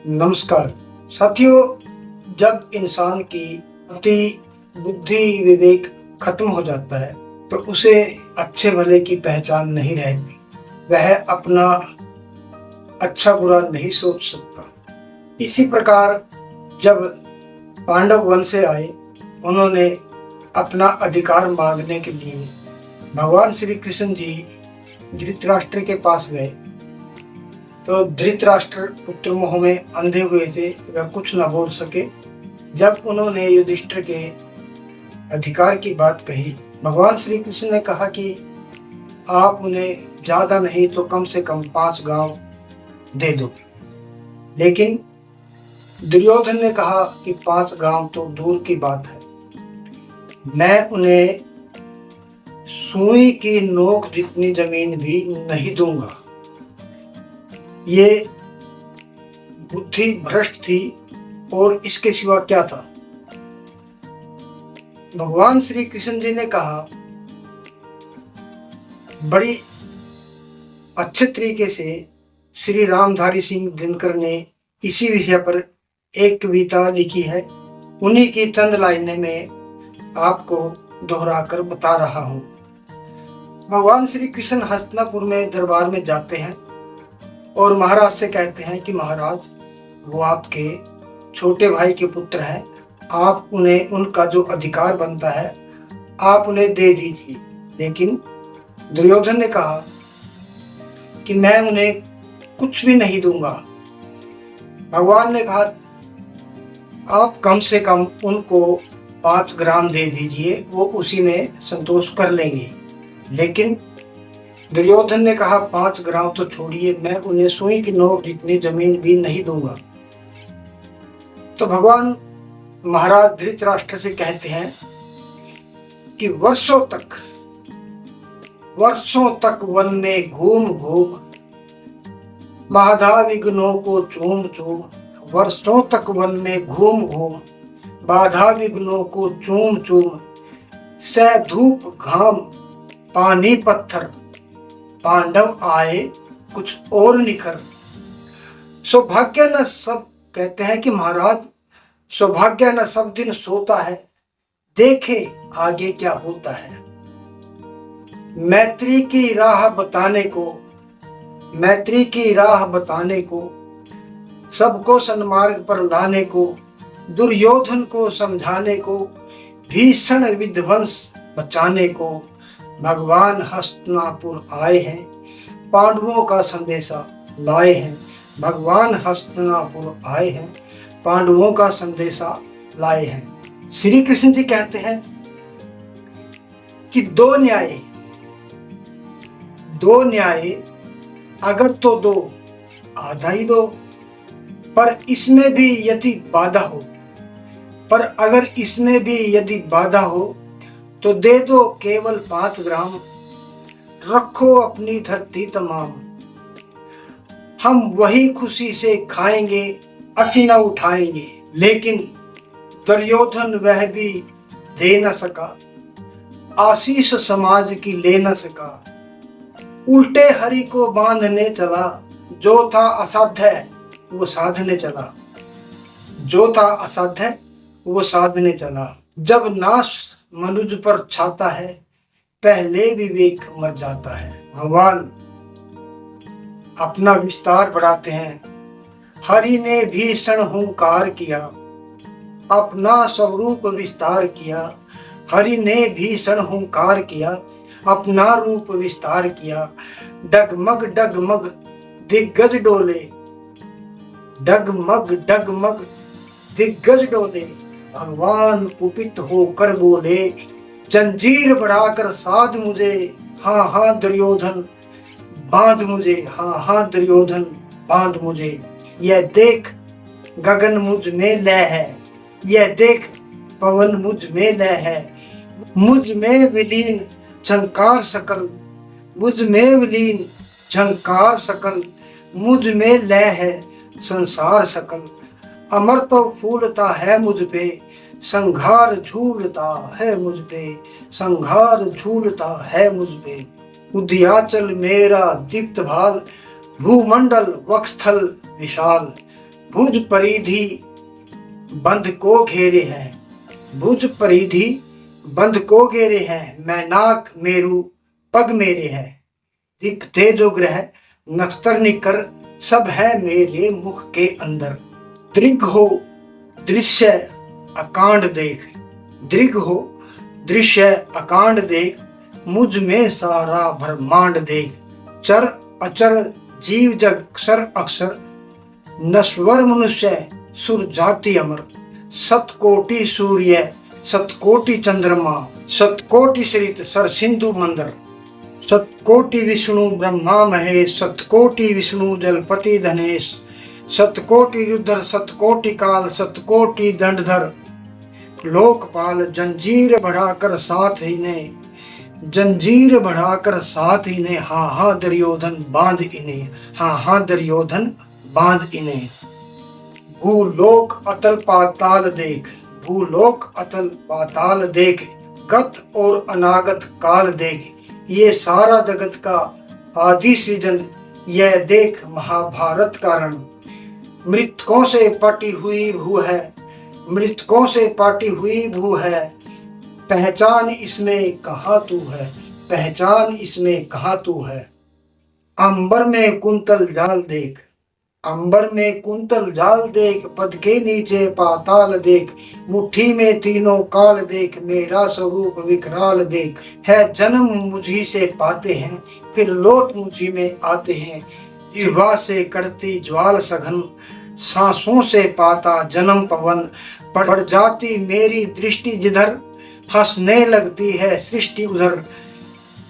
नमस्कार साथियों, जब इंसान की अति बुद्धि विवेक खत्म हो जाता है तो उसे अच्छे भले की पहचान नहीं रहती। वह अपना अच्छा बुरा नहीं सोच सकता। इसी प्रकार जब पांडव वन से आए, उन्होंने अपना अधिकार मांगने के लिए भगवान श्री कृष्ण जी धृतराष्ट्र के पास गए। तो धृतराष्ट्र पुत्र मोह में अंधे हुए थे, वह कुछ न बोल सके। जब उन्होंने युधिष्ठिर के अधिकार की बात कही, भगवान श्री कृष्ण ने कहा कि आप उन्हें ज्यादा नहीं तो कम से कम 5 गांव दे दो। लेकिन दुर्योधन ने कहा कि 5 गांव तो दूर की बात है, मैं उन्हें सुई की नोक जितनी जमीन भी नहीं दूंगा। ये बुद्धि भ्रष्ट थी और इसके सिवा क्या था। भगवान श्री कृष्ण जी ने कहा, बड़ी अच्छे तरीके से श्री रामधारी सिंह दिनकर ने इसी विषय पर एक कविता लिखी है। उन्हीं की चंद लाइनें में आपको दोहराकर बता रहा हूं। भगवान श्री कृष्ण हस्तिनापुर में दरबार में जाते हैं और महाराज से कहते हैं कि महाराज, वो आपके छोटे भाई के पुत्र हैं, आप उन्हें उनका जो अधिकार बनता है आप उन्हें दे दीजिए। लेकिन दुर्योधन ने कहा कि मैं उन्हें कुछ भी नहीं दूंगा। भगवान ने कहा आप कम से कम उनको 5 ग्राम दे दीजिए, वो उसी में संतोष कर लेंगे। लेकिन दुर्योधन ने कहा 5 ग्राम तो छोड़िए, मैं उन्हें सुई की नोक जितनी जमीन भी नहीं दूंगा। तो भगवान महाराज धृतराष्ट्र से कहते हैं कि वर्षों तक वन में घूम घूम बाधा विघ्नों को चूम चूम, वर्षों तक वन में घूम घूम बाधा विघ्नों को चूम चूम, सह धूप घाम पानी पत्थर, पांडव आए कुछ और निखर। सौभाग्य न सब, कहते हैं कि महाराज सौभाग्य न सब दिन सोता है, देखे आगे क्या होता है। मैत्री की राह बताने को, सबको सन्मार्ग पर लाने को, दुर्योधन को समझाने को, भीषण विध्वंस बचाने को भगवान हस्तिनापुर आए हैं, पांडवों का संदेशा लाए हैं। भगवान हस्तिनापुर आए हैं, पांडवों का संदेशा लाए हैं। श्री कृष्ण जी कहते हैं कि दो न्याय अगर तो दो, आधा ही दो, पर इसमें भी यदि बाधा हो तो दे दो केवल 5 ग्राम, रखो अपनी धरती तमाम। हम वही खुशी से खाएंगे, असीना उठाएंगे। लेकिन दुर्योधन वह भी दे न सका, आशीष समाज की ले न सका। उल्टे हरि को बांधने चला, जो था असाध्य वो साधने चला। जब नाश मनुज पर छाता है, पहले विवेक मर जाता है। भगवान अपना विस्तार बढ़ाते हैं। हरि ने भीषण हुंकार किया, अपना स्वरूप विस्तार किया। हरि ने भीषण हुंकार किया, अपना रूप विस्तार किया। डगमग डगमग दिग्गज डोले, भगवान कुपित होकर बोले, जंजीर बढ़ाकर साध मुझे, हाँ हाँ दुर्योधन बांध मुझे, हाँ हाँ दुर्योधन बांध मुझे। यह देख गगन मुझ में लय है, यह देख पवन मुझ में लय है। मुझ में विलीन झंकार सकल, मुझ में लय है संसार सकल। अमर तो फूलता है मुझ पे, संघार झूलता है मुझ पे। उदयाचल मेरा दीप्त भाल, भूमंडल वक्षस्थल विशाल। भुज परिधि बंध को घेरे हैं, भुज परिधि बंध को घेरे हैं, मैं नाक मेरु पग मेरे है। दीप तेजो ग्रह नक्षत्र निकर सब है मेरे मुख के अंदर। दृग हो दृश्य अकांड देख, दृग हो दृश्य अकांड देख, मुझ में सारा ब्रह्मांड देख। चर अचर जीव जग क्षर अक्षर, नश्वर मनुष्य सुर जाति अमर। सतकोटि सूर्य सतकोटि चंद्रमा, सतकोटि सरित सर सिंधु मंदर। सतकोटि विष्णु ब्रह्मा महेश, सतकोटि विष्णु जलपति धनेश। सतकोटि रुद्र सतकोटि काल, सतकोटि दंडधर लोकपाल। जंजीर बढ़ाकर साथ ही ने, जंजीर बढ़ाकर साथ ही ने, हाँ हाँ दुर्योधन बांध इन्हें, हाँ हाँ दुर्योधन बांध इन्हें। भूलोक अतल पाताल देख, भूलोक अतल पाताल देख, गत और अनागत काल देख। ये सारा जगत का आदि सृजन यह देख, महाभारत का रण। मृतकों से पाटी हुई भू है, मृतकों से पाटी हुई भू है, पहचान इसमें कहाँ तू है, पहचान इसमें कहाँ तू है। अंबर में कुंतल जाल देख, अंबर में कुंतल जाल देख, पद के नीचे पाताल देख। मुट्ठी में तीनों काल देख, मेरा स्वरूप विकराल देख। है जन्म मुझी से पाते हैं, फिर लौट मुझी में आते हैं। जिह्वा से कड़ती ज्वाल सघन, सांसों से पाता जन्म पवन। पड़ जाती मेरी दृष्टि जिधर, हंसने लगती है सृष्टि उधर।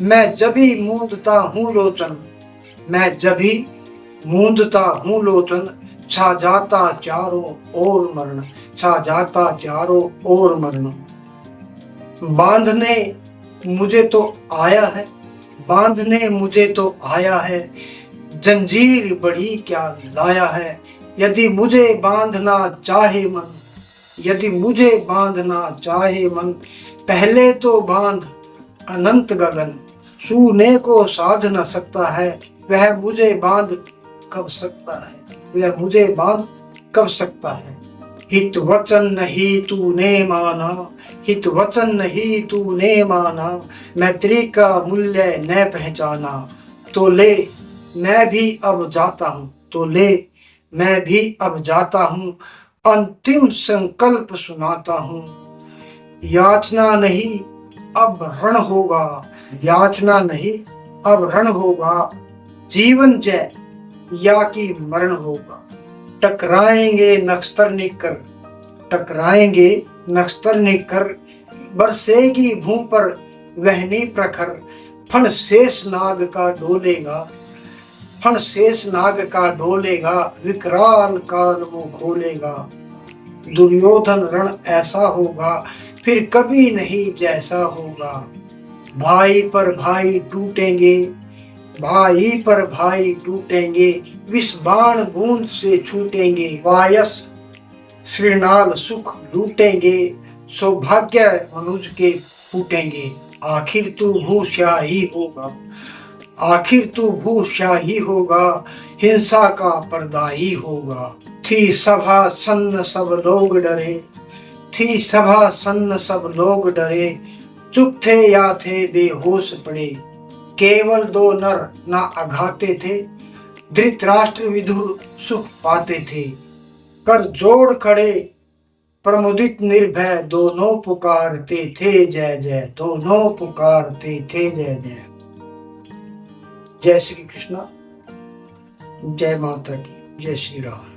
मैं जभी मूंदता हूँ लोचन, मैं जभी मूंदता हूँ लोचन, छा जाता चारों ओर मरण, छा जाता चारों ओर मरण। बांधने मुझे तो आया है, बांधने मुझे तो आया है, जंजीर बड़ी क्या लाया है। यदि मुझे बांधना चाहे मन, यदि मुझे बांधना चाहे मन, पहले तो बांध अनंत गगन। छूने को साध न सकता है, वह मुझे बांध कब सकता है, वह मुझे बांध कब सकता है। हित वचन नहीं तूने माना, हित वचन नहीं तूने माना, मैत्री का मूल्य न पहचाना। तो ले मैं भी अब जाता हूँ, तो ले मैं भी अब जाता हूँ, अंतिम संकल्प सुनाता हूँ। याचना नहीं अब रण होगा, याचना नहीं अब रण होगा, जीवन जय या कि मरण होगा। टकराएंगे नक्षत्र निकर, टकराएंगे नक्षत्र निकर, बरसेगी भूमि पर वहनी प्रखर। फण शेष नाग का डोलेगा, फण शेष नाग का डोलेगा, विकराल काल मुंह खोलेगा। दुर्योधन रण ऐसा होगा, फिर कभी नहीं जैसा होगा। भाई पर भाई टूटेंगे, भाई पर भाई टूटेंगे, विष बाण बूंद से छूटेंगे। वायस श्रीनाल सुख लूटेंगे, सौभाग्य मनुज के फूटेंगे। आखिर तू भूस्याही होगा, आखिर तू भूस्याही होगा, हिंसा का पर्दा ही होगा। थी सभा सन्न सब लोग डरे, थी सभा सन्न सब लोग डरे, चुप थे या थे बेहोश पड़े। केवल दो नर ना अघाते थे, धृतराष्ट्र विदुर सुख पाते थे। कर जोड़ खड़े प्रमुदित निर्भय, दोनों पुकारते थे जय जय, दोनों पुकारते थे जय जय। जय श्री कृष्णा, जय माता की, जय श्री राम।